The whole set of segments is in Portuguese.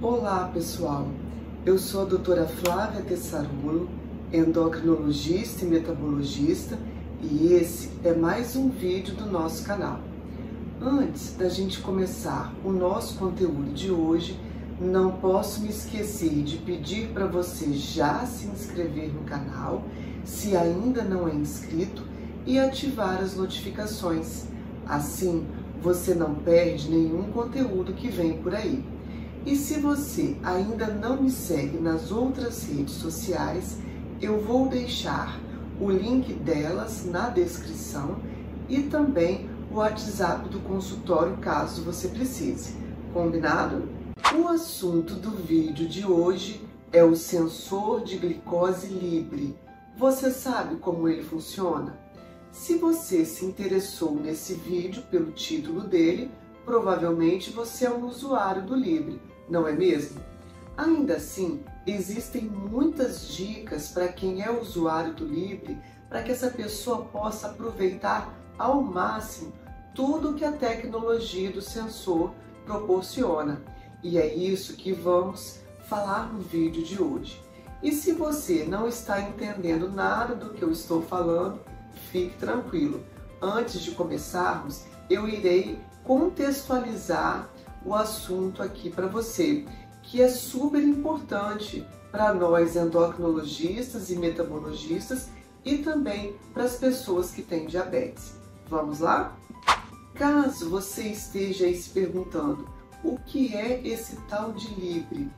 Olá pessoal, eu sou a doutora Flávia Tessarulo, endocrinologista e metabologista, e esse é mais um vídeo do nosso canal. Antes da gente começar o nosso conteúdo de hoje, não posso me esquecer de pedir para você já se inscrever no canal, se ainda não é inscrito, e ativar as notificações. Assim, você não perde nenhum conteúdo que vem por aí. E se você ainda não me segue nas outras redes sociais, eu vou deixar o link delas na descrição e também o WhatsApp do consultório caso você precise. Combinado? O assunto do vídeo de hoje é o sensor de glicose Libre. Você sabe como ele funciona? Se você se interessou nesse vídeo pelo título dele, provavelmente você é um usuário do Libre, não é mesmo? Ainda assim, existem muitas dicas para quem é usuário do Libre, para que essa pessoa possa aproveitar ao máximo tudo que a tecnologia do sensor proporciona. E é isso que vamos falar no vídeo de hoje. E se você não está entendendo nada do que eu estou falando, fique tranquilo. Antes de começarmos, eu irei contextualizar o assunto aqui para você, que é super importante para nós endocrinologistas e metabologistas e também para as pessoas que têm diabetes. Vamos lá? Caso você esteja aí se perguntando o que é esse tal de Libre,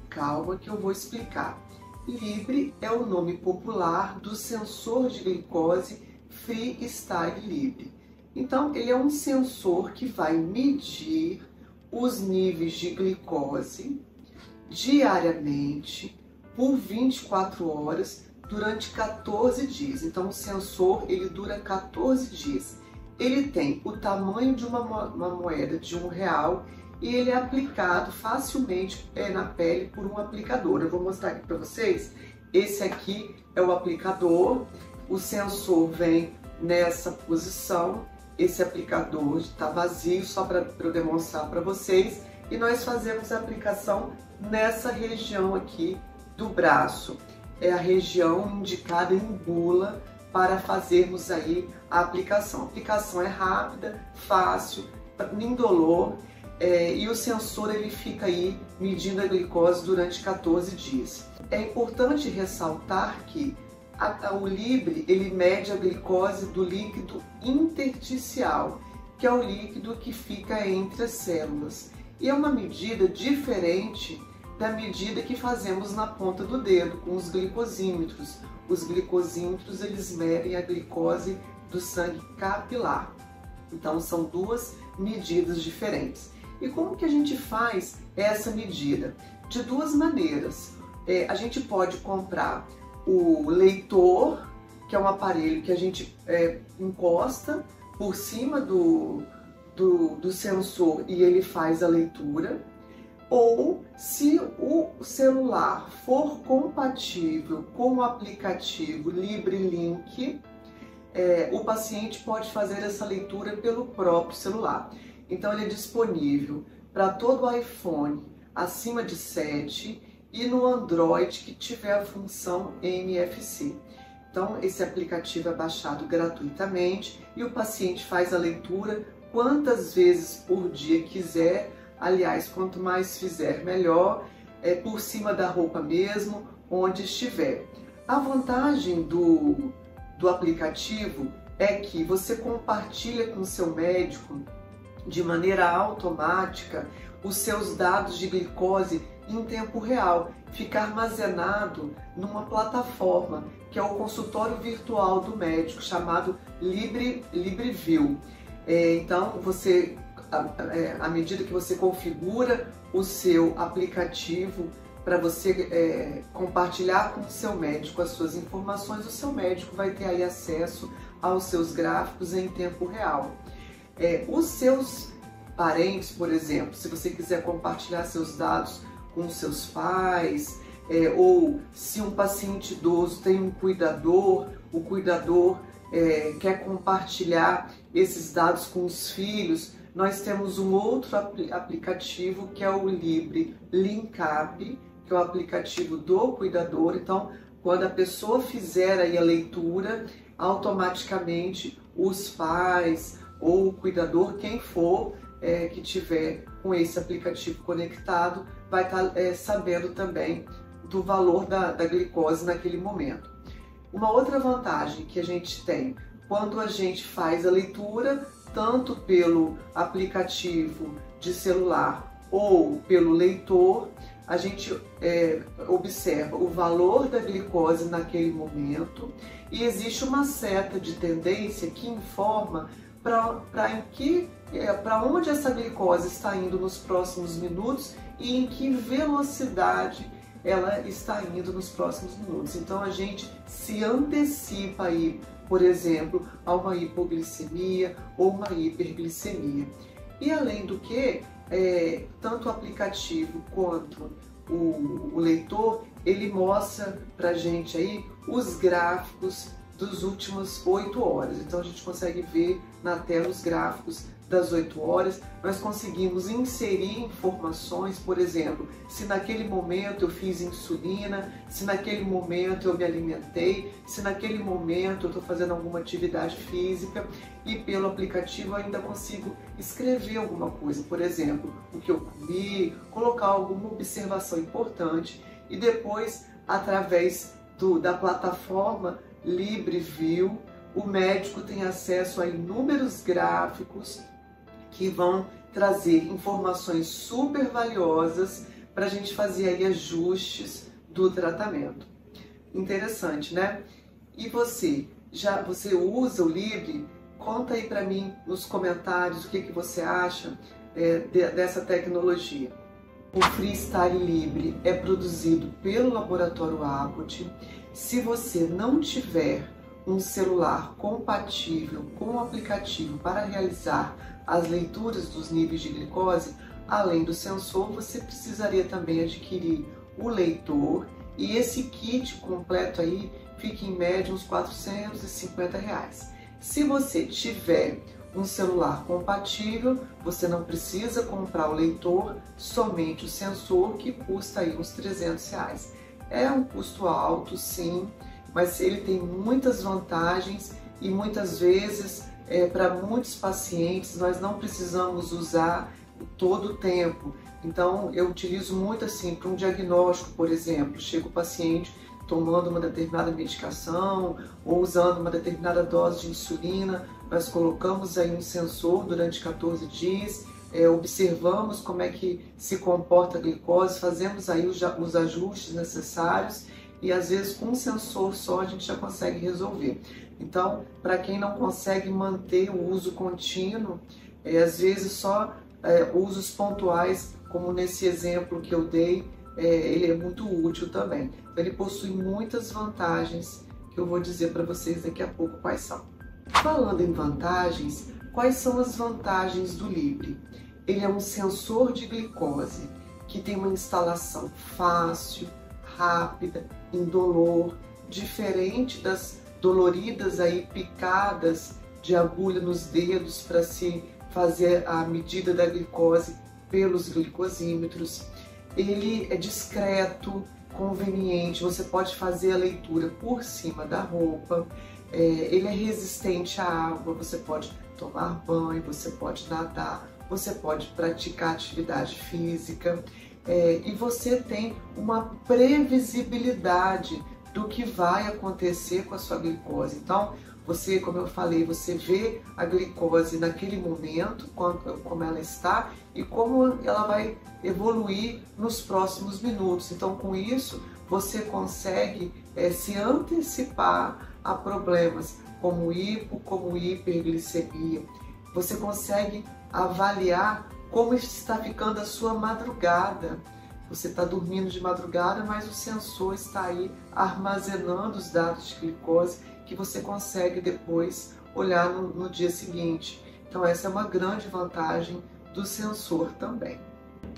calma que eu vou explicar. Libre é o nome popular do sensor de glicose Freestyle Libre. Então, ele é um sensor que vai medir os níveis de glicose diariamente por 24 horas durante 14 dias. Então, o sensor ele dura 14 dias. Ele tem o tamanho de uma moeda de R$1 e ele é aplicado facilmente na pele por um aplicador. Eu vou mostrar aqui para vocês. Esse aqui é o aplicador. O sensor vem nessa posição. Esse aplicador está vazio, só para eu demonstrar para vocês. E nós fazemos a aplicação nessa região aqui do braço. É a região indicada em bula para fazermos aí a aplicação. A aplicação é rápida, fácil, indolor. E o sensor ele fica aí medindo a glicose durante 14 dias. É importante ressaltar que o Libre ele mede a glicose do líquido intersticial, que é o líquido que fica entre as células. E é uma medida diferente da medida que fazemos na ponta do dedo com os glicosímetros. Os glicosímetros eles medem a glicose do sangue capilar. Então são duas medidas diferentes. E como que a gente faz essa medida? De duas maneiras. A gente pode comprar o leitor, que é um aparelho que a gente encosta por cima do sensor e ele faz a leitura. Ou se o celular for compatível com o aplicativo LibreLink, o paciente pode fazer essa leitura pelo próprio celular. Então ele é disponível para todo o iPhone acima de 7 e no Android que tiver a função NFC. Então esse aplicativo é baixado gratuitamente e o paciente faz a leitura quantas vezes por dia quiser. Aliás, quanto mais fizer melhor, por cima da roupa mesmo, onde estiver. A vantagem do aplicativo é que você compartilha com o seu médico de maneira automática os seus dados de glicose em tempo real, fica armazenado numa plataforma que é o consultório virtual do médico chamado LibreView. Então você, à medida que você configura o seu aplicativo para você compartilhar com o seu médico as suas informações, o seu médico vai ter aí acesso aos seus gráficos em tempo real. Os seus parentes, por exemplo, se você quiser compartilhar seus dados com seus pais, ou se um paciente idoso tem um cuidador, o cuidador quer compartilhar esses dados com os filhos Nós temos um outro aplicativo que é o Libre Linkap, que é o aplicativo do cuidador. Então, quando a pessoa fizer aí a leitura, automaticamente os pais ou o cuidador, quem for que tiver com esse aplicativo conectado, vai estar sabendo também do valor da glicose naquele momento. Uma outra vantagem que a gente tem quando a gente faz a leitura, tanto pelo aplicativo de celular ou pelo leitor, a gente observa o valor da glicose naquele momento e existe uma seta de tendência que informa para onde essa glicose está indo nos próximos minutos e em que velocidade ela está indo nos próximos minutos. Então a gente se antecipa aí, por exemplo, a uma hipoglicemia ou uma hiperglicemia. E além do que, tanto o aplicativo quanto o leitor, ele mostra pra gente aí os gráficos dos últimos 8 horas. Então a gente consegue ver na tela os gráficos das 8 horas, nós conseguimos inserir informações, por exemplo, se naquele momento eu fiz insulina, se naquele momento eu me alimentei, se naquele momento eu estou fazendo alguma atividade física, e pelo aplicativo eu ainda consigo escrever alguma coisa, por exemplo, o que eu comi, colocar alguma observação importante, e depois, através da plataforma LibreView, o médico tem acesso a inúmeros gráficos que vão trazer informações super valiosas para a gente fazer aí ajustes do tratamento. Interessante, né? E você usa o Libre? Conta aí para mim nos comentários o que você acha dessa tecnologia. O Freestyle Libre é produzido pelo Laboratório Abbott. Se você não tiver um celular compatível com o aplicativo para realizar as leituras dos níveis de glicose, além do sensor, você precisaria também adquirir o leitor, e esse kit completo aí fica em média uns R$450. Se você tiver um celular compatível, você não precisa comprar o leitor, somente o sensor, que custa aí uns R$300. É um custo alto, sim, mas ele tem muitas vantagens e muitas vezes, para muitos pacientes, nós não precisamos usar todo o tempo. Então, eu utilizo muito assim, para um diagnóstico, por exemplo, chega o paciente tomando uma determinada medicação ou usando uma determinada dose de insulina, nós colocamos aí um sensor durante 14 dias, observamos como é que se comporta a glicose, fazemos aí os ajustes necessários, e às vezes com um sensor só a gente já consegue resolver. Então, para quem não consegue manter o uso contínuo, às vezes só usos pontuais, como nesse exemplo que eu dei, ele é muito útil também. Então, ele possui muitas vantagens que eu vou dizer para vocês daqui a pouco quais são. Falando em vantagens, quais são as vantagens do Libre? Ele é um sensor de glicose que tem uma instalação fácil, rápida, indolor, diferente das doloridas aí picadas de agulha nos dedos para se fazer a medida da glicose pelos glicosímetros. Ele é discreto, conveniente, você pode fazer a leitura por cima da roupa, ele é resistente à água, você pode tomar banho, você pode nadar, você pode praticar atividade física, e você tem uma previsibilidade do que vai acontecer com a sua glicose. Então, você, como eu falei, você vê a glicose naquele momento, como ela está e como ela vai evoluir nos próximos minutos. Então, com isso, você consegue se antecipar a problemas como hipo, como hiperglicemia. Você consegue avaliar como está ficando a sua madrugada. Você está dormindo de madrugada, mas o sensor está aí armazenando os dados de glicose que você consegue depois olhar no dia seguinte. Então essa é uma grande vantagem do sensor também.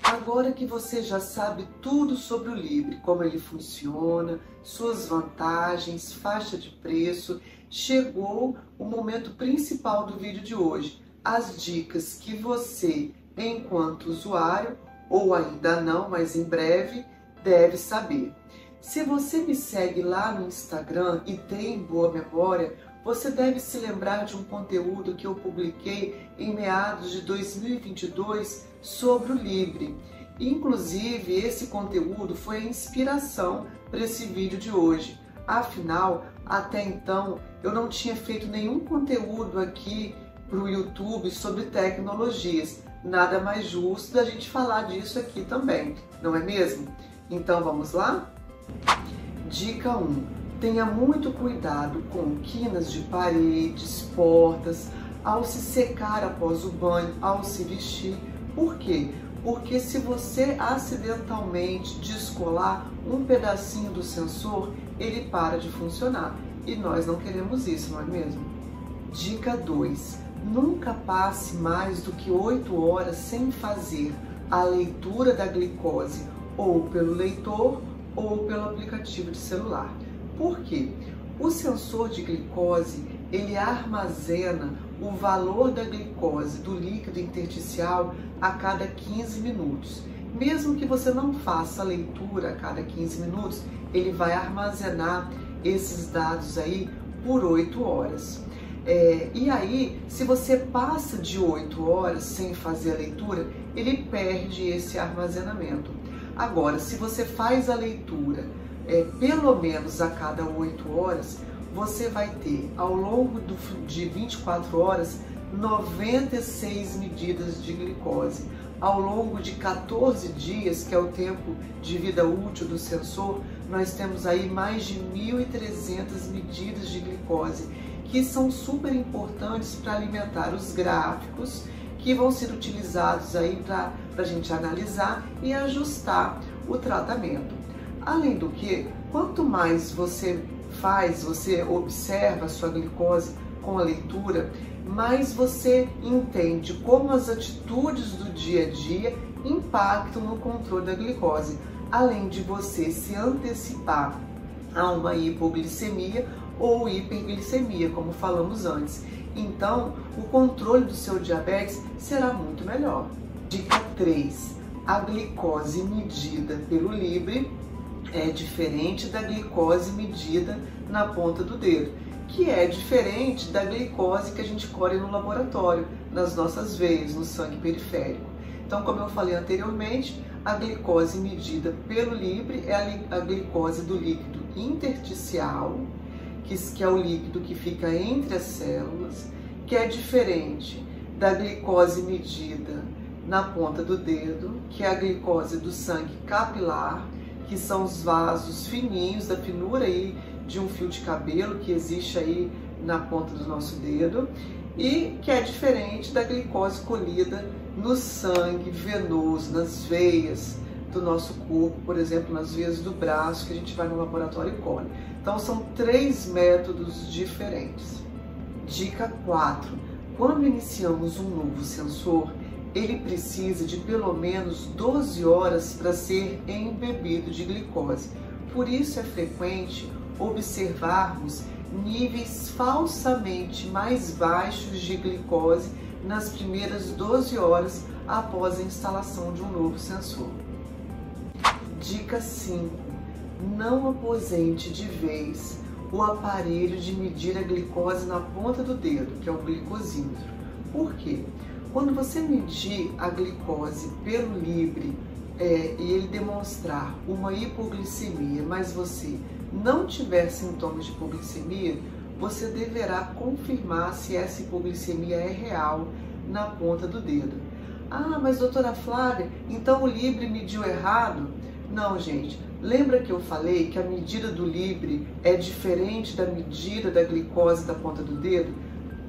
Agora que você já sabe tudo sobre o Libre, como ele funciona, suas vantagens, faixa de preço, chegou o momento principal do vídeo de hoje. as dicas que você, enquanto usuário, ou ainda não, mas em breve, deve saber. Se você me segue lá no Instagram e tem boa memória, você deve se lembrar de um conteúdo que eu publiquei em meados de 2022 sobre o Libre. Inclusive, esse conteúdo foi a inspiração para esse vídeo de hoje. Afinal, até então, eu não tinha feito nenhum conteúdo aqui para o YouTube sobre tecnologias. Nada mais justo da gente falar disso aqui também, não é mesmo? Então vamos lá? Dica 1. Tenha muito cuidado com quinas de paredes, portas, ao se secar após o banho, ao se vestir. Por quê? Porque se você acidentalmente descolar um pedacinho do sensor, ele para de funcionar. E nós não queremos isso, não é mesmo? Dica 2. Nunca passe mais do que 8 horas sem fazer a leitura da glicose, ou pelo leitor ou pelo aplicativo de celular. Por quê? O sensor de glicose, ele armazena o valor da glicose do líquido intersticial a cada 15 minutos. Mesmo que você não faça a leitura a cada 15 minutos, ele vai armazenar esses dados aí por 8 horas. E aí, se você passa de 8 horas sem fazer a leitura, ele perde esse armazenamento. Agora, se você faz a leitura pelo menos a cada 8 horas, você vai ter, ao longo de 24 horas, 96 medidas de glicose. Ao longo de 14 dias, que é o tempo de vida útil do sensor, nós temos aí mais de 1.300 medidas de glicose, que são super importantes para alimentar os gráficos, que vão ser utilizados aí para a gente analisar e ajustar o tratamento. Além do que, quanto mais você observa a sua glicose com a leitura, mais você entende como as atitudes do dia a dia impactam no controle da glicose, além de você se antecipar a uma hipoglicemia ou hiperglicemia, como falamos antes. Então, o controle do seu diabetes será muito melhor. Dica 3. A glicose medida pelo Libre é diferente da glicose medida na ponta do dedo, que é diferente da glicose que a gente colhe no laboratório, nas nossas veias, no sangue periférico. Então, como eu falei anteriormente, a glicose medida pelo Libre é a glicose do líquido intersticial, que é o líquido que fica entre as células, que é diferente da glicose medida na ponta do dedo, que é a glicose do sangue capilar, que são os vasos fininhos, da finura aí de um fio de cabelo que existe aí na ponta do nosso dedo, e que é diferente da glicose colhida no sangue venoso, nas veias do nosso corpo, por exemplo, nas veias do braço, que a gente vai no laboratório e colhe. Então, são 3 métodos diferentes. Dica 4. Quando iniciamos um novo sensor, ele precisa de pelo menos 12 horas para ser embebido de glicose. Por isso é frequente observarmos níveis falsamente mais baixos de glicose nas primeiras 12 horas após a instalação de um novo sensor. Dica 5. Não aposente de vez o aparelho de medir a glicose na ponta do dedo, que é o glicosímetro. Por quê? Quando você medir a glicose pelo Libre e ele demonstrar uma hipoglicemia, mas você não tiver sintomas de hipoglicemia, você deverá confirmar se essa hipoglicemia é real na ponta do dedo. Ah, mas doutora Flávia, então o Libre mediu errado? Não, gente. Lembra que eu falei que a medida do Libre é diferente da medida da glicose da ponta do dedo?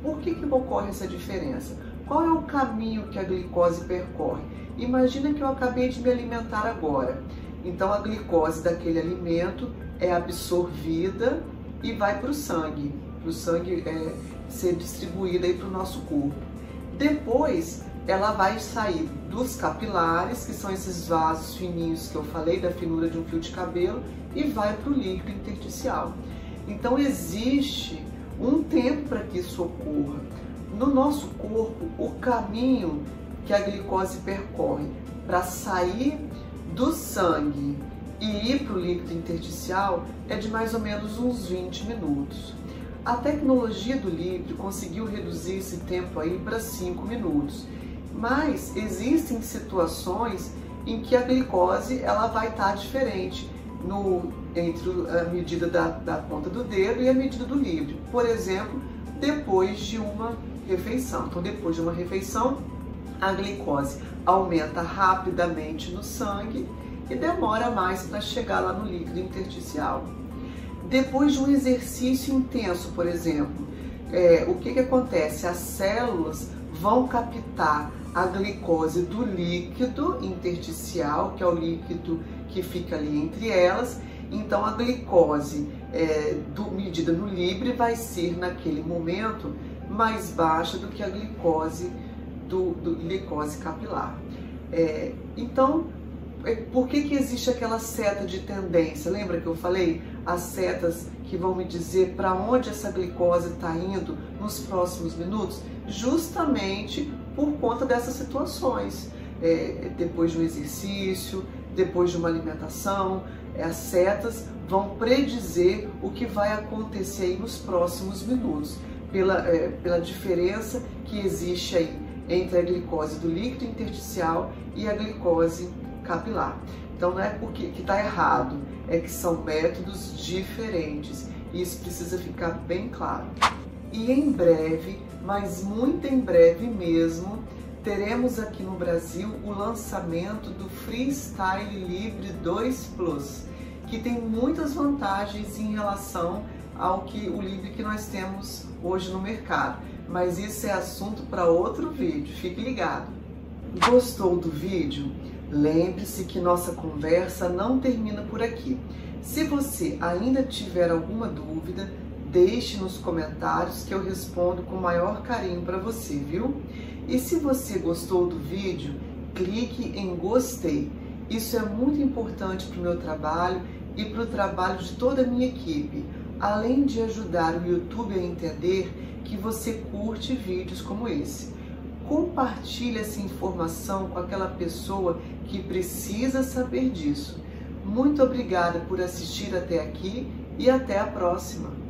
Por que ocorre essa diferença? Qual é o caminho que a glicose percorre? Imagina que eu acabei de me alimentar agora. Então a glicose daquele alimento é absorvida e vai para o sangue ser distribuída para o nosso corpo. Depois ela vai sair dos capilares, que são esses vasos fininhos que eu falei, da finura de um fio de cabelo, e vai para o líquido intersticial. Então existe um tempo para que isso ocorra. no nosso corpo, o caminho que a glicose percorre para sair do sangue e ir para o líquido intersticial é de mais ou menos uns 20 minutos. A tecnologia do Libre conseguiu reduzir esse tempo aí para 5 minutos, mas existem situações em que a glicose ela vai estar diferente entre a medida da ponta do dedo e a medida do Libre. Por exemplo, depois de uma refeição. Então, depois de uma refeição, a glicose aumenta rapidamente no sangue e demora mais para chegar lá no líquido intersticial. Depois de um exercício intenso, por exemplo, o que acontece? As células vão captar a glicose do líquido intersticial, que é o líquido que fica ali entre elas. Então, a glicose medida no Libre vai ser, naquele momento, mais baixa do que a glicose glicose capilar. Então, por que existe aquela seta de tendência? Lembra que eu falei? As setas que vão me dizer para onde essa glicose está indo nos próximos minutos? Justamente por conta dessas situações. Depois de um exercício, depois de uma alimentação, as setas vão predizer o que vai acontecer aí nos próximos minutos, pela diferença que existe aí entre a glicose do líquido intersticial e a glicose capilar. Então não é porque que está errado, é que são métodos diferentes e isso precisa ficar bem claro. E em breve, mas muito em breve mesmo, teremos aqui no Brasil o lançamento do Freestyle Libre 2 Plus, que tem muitas vantagens em relação ao o Libre que nós temos hoje no mercado. Mas isso é assunto para outro vídeo, fique ligado. Gostou do vídeo? Lembre-se que nossa conversa não termina por aqui. Se você ainda tiver alguma dúvida, deixe nos comentários que eu respondo com o maior carinho para você, viu? E se você gostou do vídeo, clique em gostei. Isso é muito importante para o meu trabalho e para o trabalho de toda a minha equipe, além de ajudar o YouTube a entender que você curte vídeos como esse. Compartilhe essa informação com aquela pessoa que precisa saber disso. Muito obrigada por assistir até aqui e até a próxima!